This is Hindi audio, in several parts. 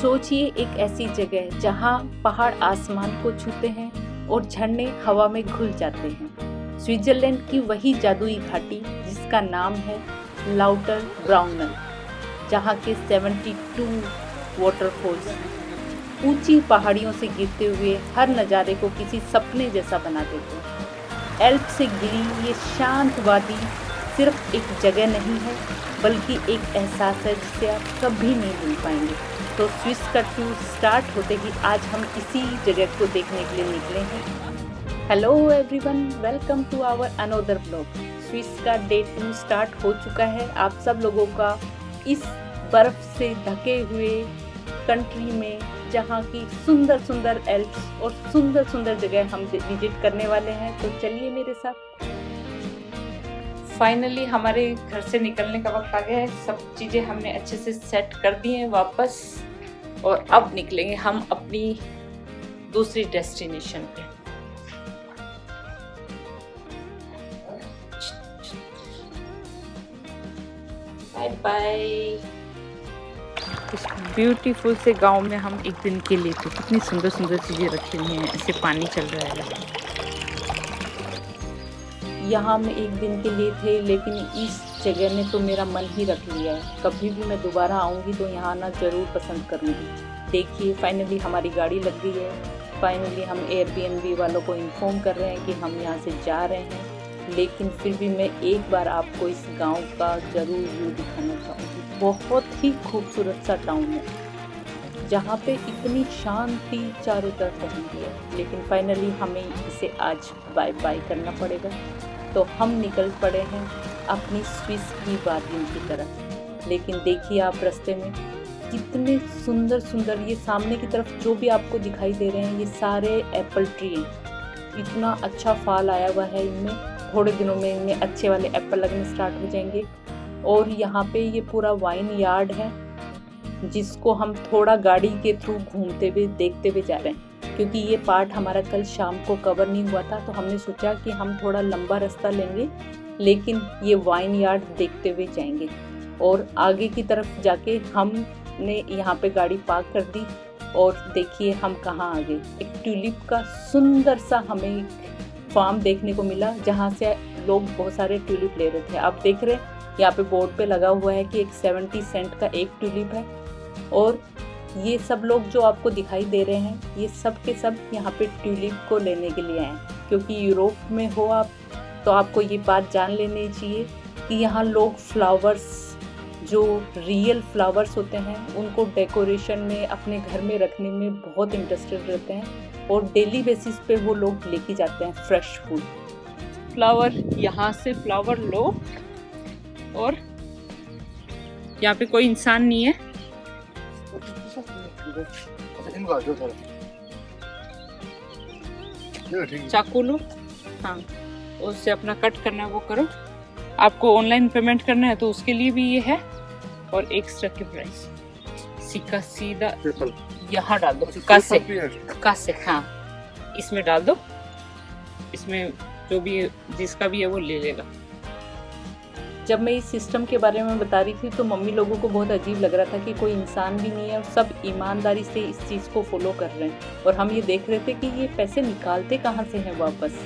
सोचिए एक ऐसी जगह जहां पहाड़ आसमान को छूते हैं और झरने हवा में घुल जाते हैं। स्विट्जरलैंड की वही जादुई घाटी जिसका नाम है लाउटर ब्राउनर, जहां के 72 वाटरफॉल्स ऊंची पहाड़ियों से गिरते हुए हर नज़ारे को किसी सपने जैसा बना देते हैं। एल्प से घिरी ये शांत वादी सिर्फ एक जगह नहीं है, बल्कि एक एहसास है जिसे आप कभी नहीं भूल पाएंगे। तो स्विस का टूर स्टार्ट होते ही आज हम इसी जगह को देखने के लिए निकले हैं। Hello everyone, welcome to our another blog. Swiss का डे 2 स्टार्ट हो चुका है। आप सब लोगों का इस बर्फ से ढके हुए कंट्री में, जहाँ की सुंदर सुंदर एल्प्स और सुंदर सुंदर जगह हम विजिट करने वाले हैं। तो चलिए मेरे साथ। फाइनली हमारे घर से निकलने का वक्त आ गया है। सब चीज़ें हमने अच्छे से सेट कर दी हैं वापस, और अब निकलेंगे हम अपनी दूसरी डेस्टिनेशन पे। Bye bye. इस ब्यूटीफुल से गांव में हम एक दिन के लिए थे। कितनी सुंदर सुंदर चीज़ें रखी हुई हैं। ऐसे पानी चल रहा है। यहाँ हम एक दिन के लिए थे, लेकिन इस जगह ने तो मेरा मन ही रख लिया है। कभी भी मैं दोबारा आऊँगी तो यहाँ आना ज़रूर पसंद करूँगी। देखिए फाइनली हमारी गाड़ी लग गई है। फाइनली हम एयरबीएनबी वालों को इन्फॉर्म कर रहे हैं कि हम यहाँ से जा रहे हैं, लेकिन फिर भी मैं एक बार आपको इस गांव का ज़रूर व्यू दिखाना चाहूँगी। बहुत ही खूबसूरत सा टाउन है, जहाँ पे इतनी शांति चारों तरफ रहती है। लेकिन फाइनली हमें इसे आज बाय बाय करना पड़ेगा। तो हम निकल पड़े हैं अपनी स्विस की वादियों की तरफ। लेकिन देखिए आप रास्ते में कितने सुंदर सुंदर, ये सामने की तरफ जो भी आपको दिखाई दे रहे हैं, ये सारे एप्पल ट्री हैं। इतना अच्छा फल आया हुआ है इनमें। थोड़े दिनों में इनमें अच्छे वाले एप्पल लगने स्टार्ट हो जाएंगे। और यहाँ पे ये पूरा वाइन यार्ड है, जिसको हम थोड़ा गाड़ी के थ्रू घूमते हुए देखते हुए जा रहे हैं। क्योंकि ये पार्ट हमारा कल शाम को कवर नहीं हुआ था, तो हमने सोचा कि हम थोड़ा लंबा रास्ता लेंगे, लेकिन ये वाइन यार्ड देखते हुए जाएंगे। और आगे की तरफ जाके हमने यहाँ पे गाड़ी पार्क कर दी, और देखिए हम कहाँ आ गए। एक ट्यूलिप का सुंदर सा हमें एक फार्म देखने को मिला, जहाँ से लोग बहुत सारे ट्यूलिप ले रहे थे। आप देख रहे हैं यहाँ पे बोर्ड पे लगा हुआ है कि एक 70 सेंट का एक ट्यूलिप है। और ये सब लोग जो आपको दिखाई दे रहे हैं, ये सब के सब यहाँ पे ट्यूलिप को लेने के लिए आए हैं। क्योंकि यूरोप में हो आप, तो आपको ये बात जान लेनी चाहिए कि यहाँ लोग फ्लावर्स, जो रियल फ्लावर्स होते हैं, उनको डेकोरेशन में अपने घर में रखने में बहुत इंटरेस्टेड रहते हैं। और डेली बेसिस पे वो लोग लेके जाते हैं फ्रेश फूल फ्लावर। यहाँ से फ्लावर लो, और यहाँ पे कोई इंसान नहीं है। चाकू लो, हाँ, उससे अपना कट करना है वो करो। आपको ऑनलाइन पेमेंट करना है तो उसके लिए भी ये है। और एक्स्ट्रा के प्राइस सिक्का सीधा यहाँ डाल दो। कासे हाँ, इसमें डाल दो। इसमें जो भी जिसका भी है वो ले लेगा। जब मैं इस सिस्टम के बारे में बता रही थी तो मम्मी लोगों को बहुत अजीब लग रहा था कि कोई इंसान भी नहीं है और सब ईमानदारी से इस चीज़ को फॉलो कर रहे हैं। और हम ये देख रहे थे कि ये पैसे निकालते कहाँ से हैं वापस।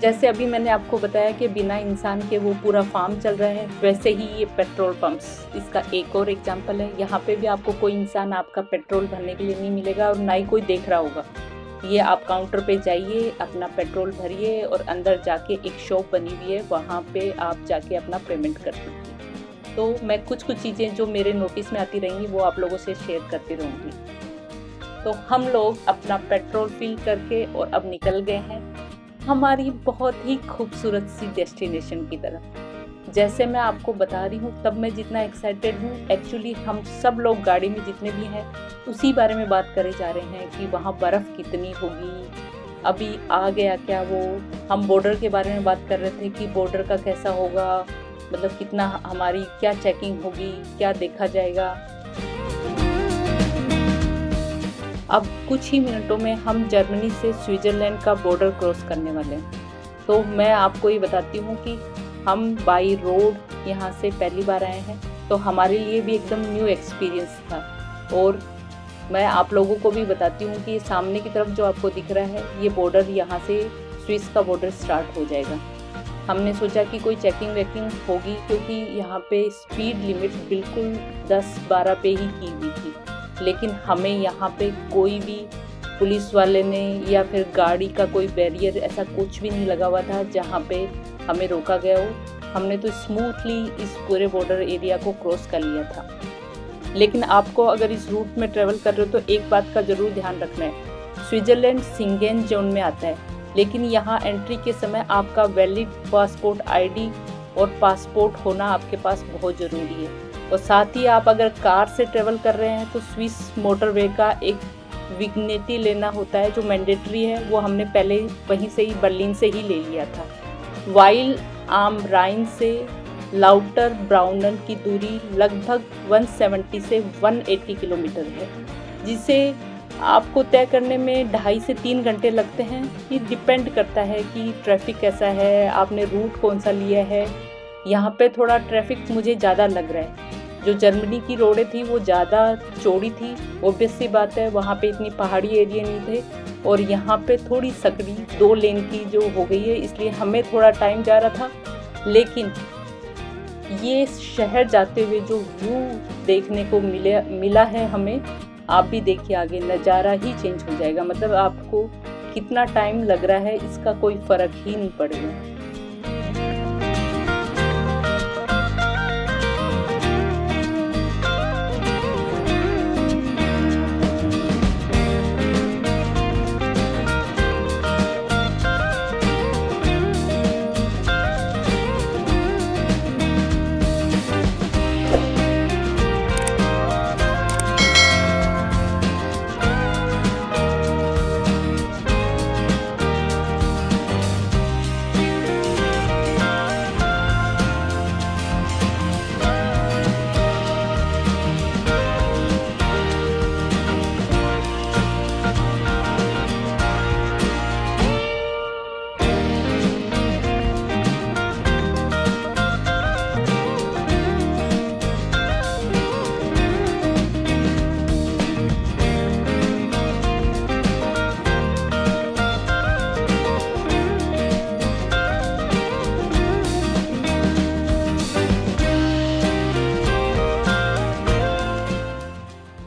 जैसे अभी मैंने आपको बताया कि बिना इंसान के वो पूरा फार्म चल रहा है, वैसे ही ये पेट्रोल पंप्स इसका एक और एग्जाम्पल है। यहाँ पे भी आपको कोई इंसान आपका पेट्रोल भरने के लिए नहीं मिलेगा, और ना ही कोई देख रहा होगा। ये आप काउंटर पे जाइए, अपना पेट्रोल भरिए, और अंदर जाके एक शॉप बनी हुई है, वहाँ पे आप जाके अपना पेमेंट कर दीजिए। तो मैं कुछ चीज़ें जो मेरे नोटिस में आती रहेंगी वो आप लोगों से शेयर करती रहूँगी। तो हम लोग अपना पेट्रोल फिल करके और अब निकल गए हैं हमारी बहुत ही खूबसूरत सी डेस्टिनेशन की तरफ। जैसे मैं आपको बता रही हूँ, तब मैं जितना एक्साइटेड हूँ, एक्चुअली हम सब लोग गाड़ी में जितने भी हैं उसी बारे में बात करे जा रहे हैं कि वहाँ बर्फ़ कितनी होगी, अभी आ गया क्या वो। हम बॉर्डर के बारे में बात कर रहे थे कि बॉर्डर का कैसा होगा, मतलब कितना हमारी क्या चेकिंग होगी, क्या देखा जाएगा। अब कुछ ही मिनटों में हम जर्मनी से स्विट्ज़रलैंड का बॉर्डर क्रॉस करने वाले हैं। तो मैं आपको ये बताती हूँ कि हम बाई रोड यहाँ से पहली बार आए हैं, तो हमारे लिए भी एकदम न्यू एक्सपीरियंस था। और मैं आप लोगों को भी बताती हूँ कि सामने की तरफ जो आपको दिख रहा है ये बॉर्डर, यहाँ से स्विस का बॉर्डर स्टार्ट हो जाएगा। हमने सोचा कि कोई चेकिंग वेकिंग होगी, क्योंकि यहाँ पे स्पीड लिमिट बिल्कुल 10-12 पे ही की हुई थी, लेकिन हमें यहाँ पे कोई भी पुलिस वाले ने या फिर गाड़ी का कोई बैरियर ऐसा कुछ भी नहीं लगा हुआ था जहाँ पे हमें रोका गया हो। हमने तो स्मूथली इस पूरे बॉर्डर एरिया को क्रॉस कर लिया था। लेकिन आपको अगर इस रूट में ट्रेवल कर रहे हो तो एक बात का ज़रूर ध्यान रखना है, स्विट्ज़रलैंड शेंगेन जोन में आता है, लेकिन यहाँ एंट्री के समय आपका वैलिड पासपोर्ट आईडी और पासपोर्ट होना आपके पास बहुत ज़रूरी है। और साथ ही आप अगर कार से ट्रेवल कर रहे हैं तो स्विस मोटरवे का एक विग्नेटी लेना होता है जो मैंडेटरी है, वो हमने पहले वहीं से ही बर्लिन से ही ले लिया था। वाइल आम राइन से लाउटर ब्राउनन की दूरी लगभग 170 से 180 किलोमीटर है, जिसे आपको तय करने में 2.5 से 3 घंटे लगते हैं। ये डिपेंड करता है कि ट्रैफिक कैसा है, आपने रूट कौन सा लिया है। यहाँ पे थोड़ा ट्रैफिक मुझे ज़्यादा लग रहा है। जो जर्मनी की रोडें थी वो ज़्यादा चौड़ी थी, ऑब्वियस सी बात है, वहाँ पे इतनी पहाड़ी एरिया नहीं थे, और यहाँ पे थोड़ी सकड़ी 2 लेन की जो हो गई है, इसलिए हमें थोड़ा टाइम जा रहा था। लेकिन ये शहर जाते हुए जो व्यू देखने को मिला है हमें, आप भी देखिए, आगे नज़ारा ही चेंज हो जाएगा। मतलब आपको कितना टाइम लग रहा है इसका कोई फ़र्क ही नहीं पड़ेगा।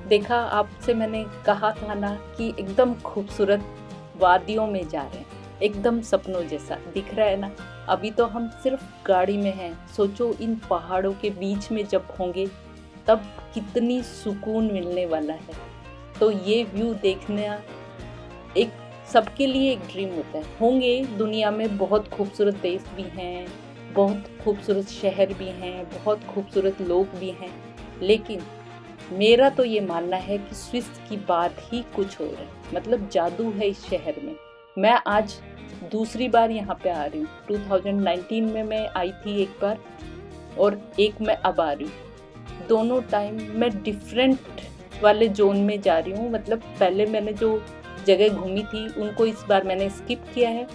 देखा, आपसे मैंने कहा था ना कि एकदम खूबसूरत वादियों में जा रहे हैं, एकदम सपनों जैसा दिख रहा है ना। अभी तो हम सिर्फ गाड़ी में हैं, सोचो इन पहाड़ों के बीच में जब होंगे तब कितनी सुकून मिलने वाला है। तो ये व्यू देखना एक सबके लिए एक ड्रीम होता है। होंगे दुनिया में बहुत खूबसूरत देश भी हैं, बहुत खूबसूरत शहर भी हैं, बहुत खूबसूरत लोग भी हैं, लेकिन मेरा तो ये मानना है कि स्विस की बात ही कुछ और है। मतलब जादू है इस शहर में। मैं आज दूसरी बार यहाँ पे आ रही हूँ। 2019 में मैं आई थी एक बार, और एक मैं अब आ रही हूँ। दोनों टाइम मैं डिफरेंट वाले जोन में जा रही हूँ। मतलब पहले मैंने जो जगह घूमी थी उनको इस बार मैंने स्किप किया है,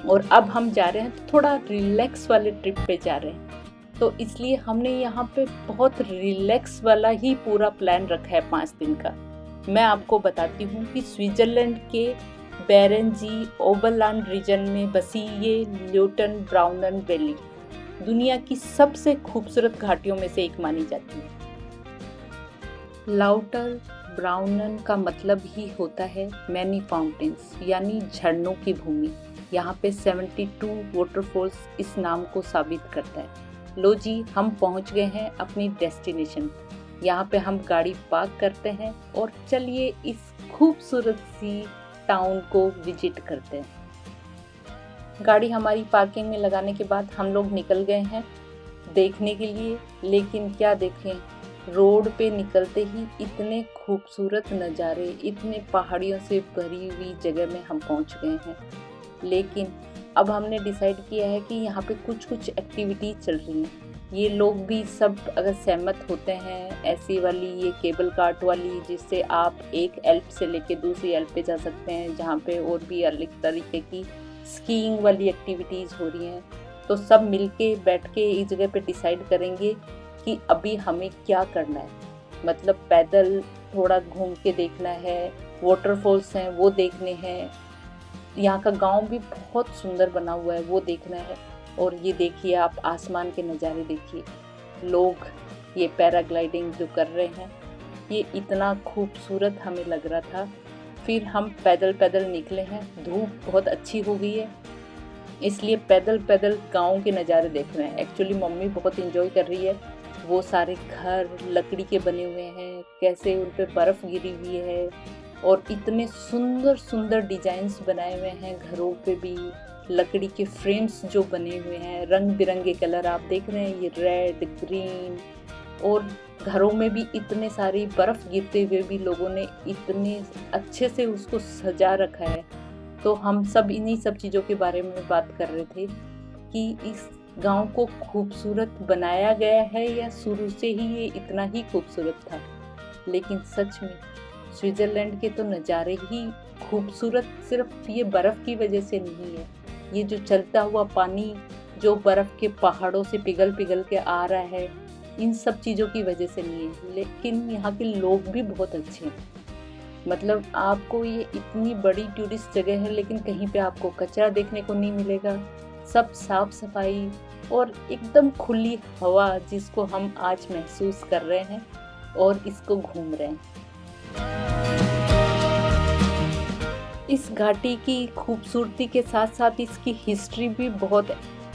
और अब हम जा रहे हैं तो थोड़ा रिलैक्स वाले ट्रिप पे जा रहे हैं। तो इसलिए हमने यहाँ पे बहुत रिलैक्स वाला ही पूरा प्लान रखा है 5 दिन का। मैं आपको बताती हूँ कि स्विट्ज़रलैंड के बेरेंजी ओबरलैंड रीजन में बसी ये ल्यूटन ब्राउनन वैली दुनिया की सबसे खूबसूरत घाटियों में से एक मानी जाती है। लाउटर ब्राउनन का मतलब ही होता है मैनी फाउंटेन्स, यानी झरनों की भूमि। यहाँ पे 72 वाटरफॉल्स इस नाम को साबित करता है। लो जी, हम पहुँच गए हैं अपनी डेस्टिनेशन। यहाँ पे हम गाड़ी पार्क करते हैं और चलिए इस खूबसूरत सी टाउन को विजिट करते हैं। गाड़ी हमारी पार्किंग में लगाने के बाद हम लोग निकल गए हैं देखने के लिए। लेकिन क्या देखें, रोड पे निकलते ही इतने खूबसूरत नज़ारे, इतने पहाड़ियों से भरी हुई जगह में हम पहुंच गए हैं। लेकिन अब हमने डिसाइड किया है कि यहाँ पे कुछ एक्टिविटीज चल रही हैं। ये लोग भी सब अगर सहमत होते हैं, ऐसी वाली ये केबल कार्ट वाली, जिससे आप एक एल्प से लेके दूसरी एल्प पे जा सकते हैं, जहाँ पे और भी अलग तरीके की स्कीइंग वाली एक्टिविटीज़ हो रही हैं। तो सब मिलके बैठ के इस जगह पे डिसाइड करेंगे कि अभी हमें क्या करना है। मतलब पैदल थोड़ा घूम के देखना है, वाटरफॉल्स हैं वो देखने हैं, यहाँ का गांव भी बहुत सुंदर बना हुआ है वो देखना है। और ये देखिए आप आसमान के नज़ारे देखिए, लोग ये पैराग्लाइडिंग जो कर रहे हैं, ये इतना खूबसूरत हमें लग रहा था। फिर हम पैदल पैदल निकले हैं, धूप बहुत अच्छी हो गई है इसलिए पैदल पैदल गांव के नज़ारे देख रहे हैं। एक्चुअली मम्मी बहुत इंजॉय कर रही है, वो सारे घर लकड़ी के बने हुए हैं, कैसे उन पे बर्फ़ गिरी हुई है और इतने सुंदर सुंदर डिजाइन्स बनाए हुए हैं घरों पे भी, लकड़ी के फ्रेम्स जो बने हुए हैं, रंग बिरंगे कलर आप देख रहे हैं, ये रेड ग्रीन, और घरों में भी इतने सारी बर्फ़ गिरते हुए भी लोगों ने इतने अच्छे से उसको सजा रखा है। तो हम सब इन्हीं सब चीज़ों के बारे में बात कर रहे थे कि इस गांव को खूबसूरत बनाया गया है या शुरू से ही ये इतना ही खूबसूरत था। लेकिन सच में स्विट्ज़रलैंड के तो नज़ारे ही खूबसूरत सिर्फ ये बर्फ़ की वजह से नहीं है, ये जो चलता हुआ पानी जो बर्फ़ के पहाड़ों से पिघल पिघल के आ रहा है, इन सब चीज़ों की वजह से नहीं है। लेकिन यहाँ के लोग भी बहुत अच्छे हैं। मतलब आपको ये इतनी बड़ी टूरिस्ट जगह है लेकिन कहीं पे आपको कचरा देखने को नहीं मिलेगा, सब साफ सफाई और एकदम खुली हवा जिसको हम आज महसूस कर रहे हैं और इसको घूम रहे हैं। इस घाटी की खूबसूरती के साथ साथ इसकी हिस्ट्री भी बहुत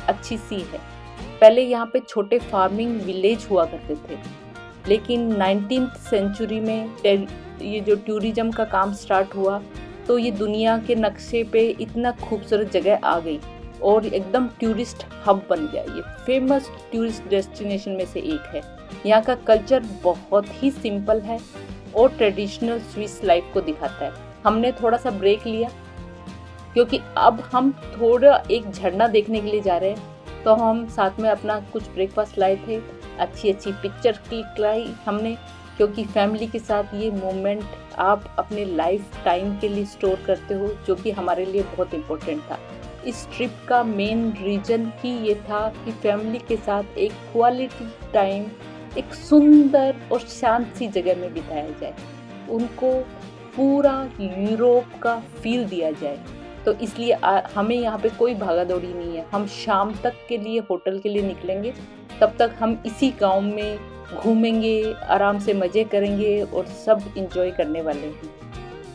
अच्छी सी है। पहले यहाँ पे छोटे फार्मिंग विलेज हुआ करते थे, लेकिन 19th सेंचुरी में ये जो टूरिज्म का काम स्टार्ट हुआ तो ये दुनिया के नक्शे पे इतना खूबसूरत जगह आ गई और एकदम टूरिस्ट हब बन गया। ये फेमस टूरिस्ट डेस्टिनेशन में से एक है। यहाँ का कल्चर बहुत ही सिंपल है और ट्रेडिशनल स्विस लाइफ को दिखाता है। हमने थोड़ा सा ब्रेक लिया क्योंकि अब हम थोड़ा एक झरना देखने के लिए जा रहे हैं, तो हम साथ में अपना कुछ ब्रेकफास्ट लाए थे, अच्छी अच्छी पिक्चर क्लिक लाई हमने, क्योंकि फैमिली के साथ ये मोमेंट आप अपने लाइफ टाइम के लिए स्टोर करते हो, जो कि हमारे लिए बहुत इम्पोर्टेंट था। इस ट्रिप का मेन रीज़न ही ये था कि फैमिली के साथ एक क्वालिटी टाइम एक सुंदर और शांत सी जगह में बिताया जाए, उनको पूरा यूरोप का फील दिया जाए। तो इसलिए हमें यहाँ पे कोई भागा दौड़ी नहीं है। हम शाम तक के लिए होटल के लिए निकलेंगे, तब तक हम इसी गांव में घूमेंगे, आराम से मज़े करेंगे और सब इंजॉय करने वाले हैं।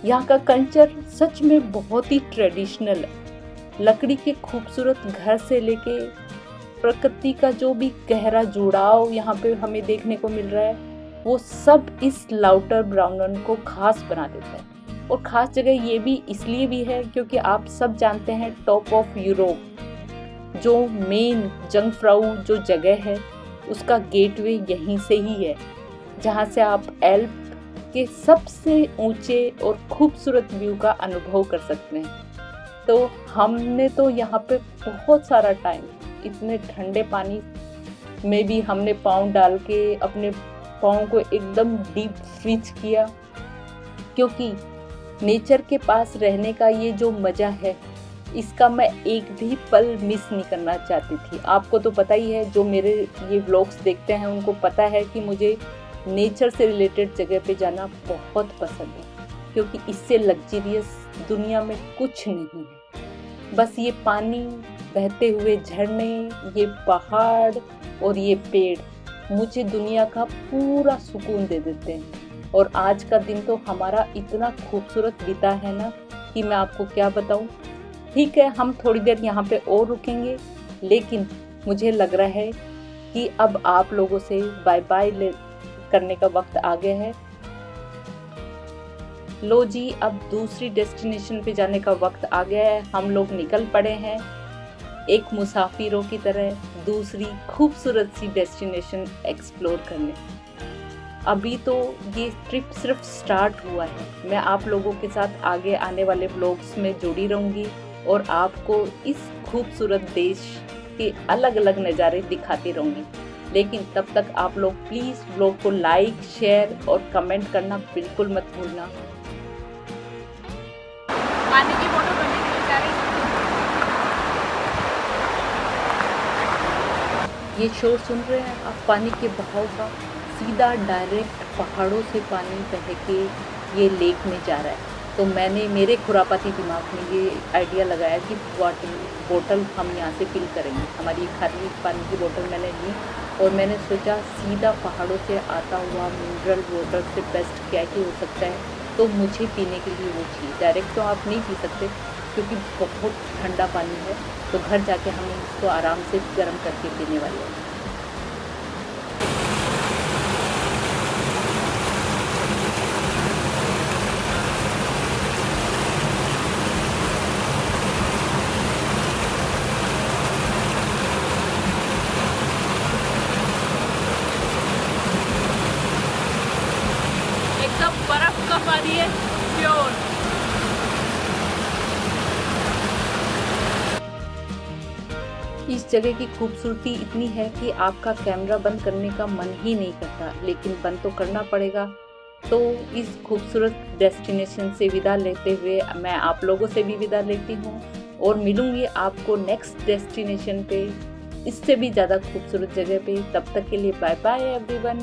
यहाँ का कल्चर सच में बहुत ही ट्रेडिशनल है। लकड़ी के खूबसूरत घर से लेके प्रकृति का जो भी गहरा जुड़ाव यहाँ पे हमें देखने को मिल रहा है, वो सब इस लाउटरब्राउनन को खास बना देता है। और ख़ास जगह ये भी इसलिए भी है क्योंकि आप सब जानते हैं टॉप ऑफ यूरोप जो मेन जंगफ्राउ जो जगह है उसका गेटवे यहीं से ही है, जहाँ से आप एल्प के सबसे ऊंचे और खूबसूरत व्यू का अनुभव कर सकते हैं। तो हमने तो यहाँ पे बहुत सारा टाइम इतने ठंडे पानी में भी हमने पाँव डाल के अपने पाँव को एकदम डीप फ्रीज किया, क्योंकि नेचर के पास रहने का ये जो मज़ा है इसका मैं एक भी पल मिस नहीं करना चाहती थी। आपको तो पता ही है, जो मेरे ये व्लॉग्स देखते हैं उनको पता है कि मुझे नेचर से रिलेटेड जगह पे जाना बहुत पसंद है, क्योंकि इससे लग्जरियस दुनिया में कुछ नहीं है। बस ये पानी, बहते हुए झरने, ये पहाड़ और ये पेड़ मुझे दुनिया का पूरा सुकून दे देते हैं। और आज का दिन तो हमारा इतना खूबसूरत बीता है ना कि मैं आपको क्या बताऊं। ठीक है, हम थोड़ी देर यहाँ पे और रुकेंगे, लेकिन मुझे लग रहा है कि अब आप लोगों से बाय बाय करने का वक्त आ गया है। लो जी, अब दूसरी डेस्टिनेशन पे जाने का वक्त आ गया है। हम लोग निकल पड़े हैं एक मुसाफिरों की तरह दूसरी खूबसूरत सी डेस्टिनेशन एक्सप्लोर करने। अभी तो ये ट्रिप सिर्फ स्टार्ट हुआ है। मैं आप लोगों के साथ आगे आने वाले व्लॉग्स में जुड़ी रहूँगी और आपको इस खूबसूरत देश के अलग अलग नज़ारे दिखाती रहूँगी। लेकिन तब तक आप लोग प्लीज़ व्लॉग को लाइक, शेयर और कमेंट करना बिल्कुल मत भूलना। पानी की फोटो करने के लिए जा रही हूँ। ये शोर सुन रहे हैं आप पानी के बहाव का? सीधा डायरेक्ट पहाड़ों से पानी बह के ये लेक में जा रहा है। तो मैंने मेरे खुरापाती दिमाग में ये आइडिया लगाया कि वाटर बोतल हम यहाँ से फिल करेंगे। हमारी खाली पानी की बोतल मैंने ली और मैंने सोचा सीधा पहाड़ों से आता हुआ मिनरल वाटर से बेस्ट क्या ही हो सकता है। तो मुझे पीने के लिए वो चाहिए। डायरेक्ट तो आप नहीं पी सकते क्योंकि बहुत ठंडा पानी है। तो घर जाके हम इसको आराम से गर्म करके पीने वाले हैं। एकदम बर्फ का पानी है, प्योर। इस जगह की खूबसूरती इतनी है कि आपका कैमरा बंद करने का मन ही नहीं करता, लेकिन बंद तो करना पड़ेगा। तो इस खूबसूरत डेस्टिनेशन से विदा लेते हुए मैं आप लोगों से भी विदा लेती हूँ और मिलूंगी आपको नेक्स्ट डेस्टिनेशन पे, इससे भी ज़्यादा खूबसूरत जगह पे। तब तक के लिए बाय बाय एवरीवन।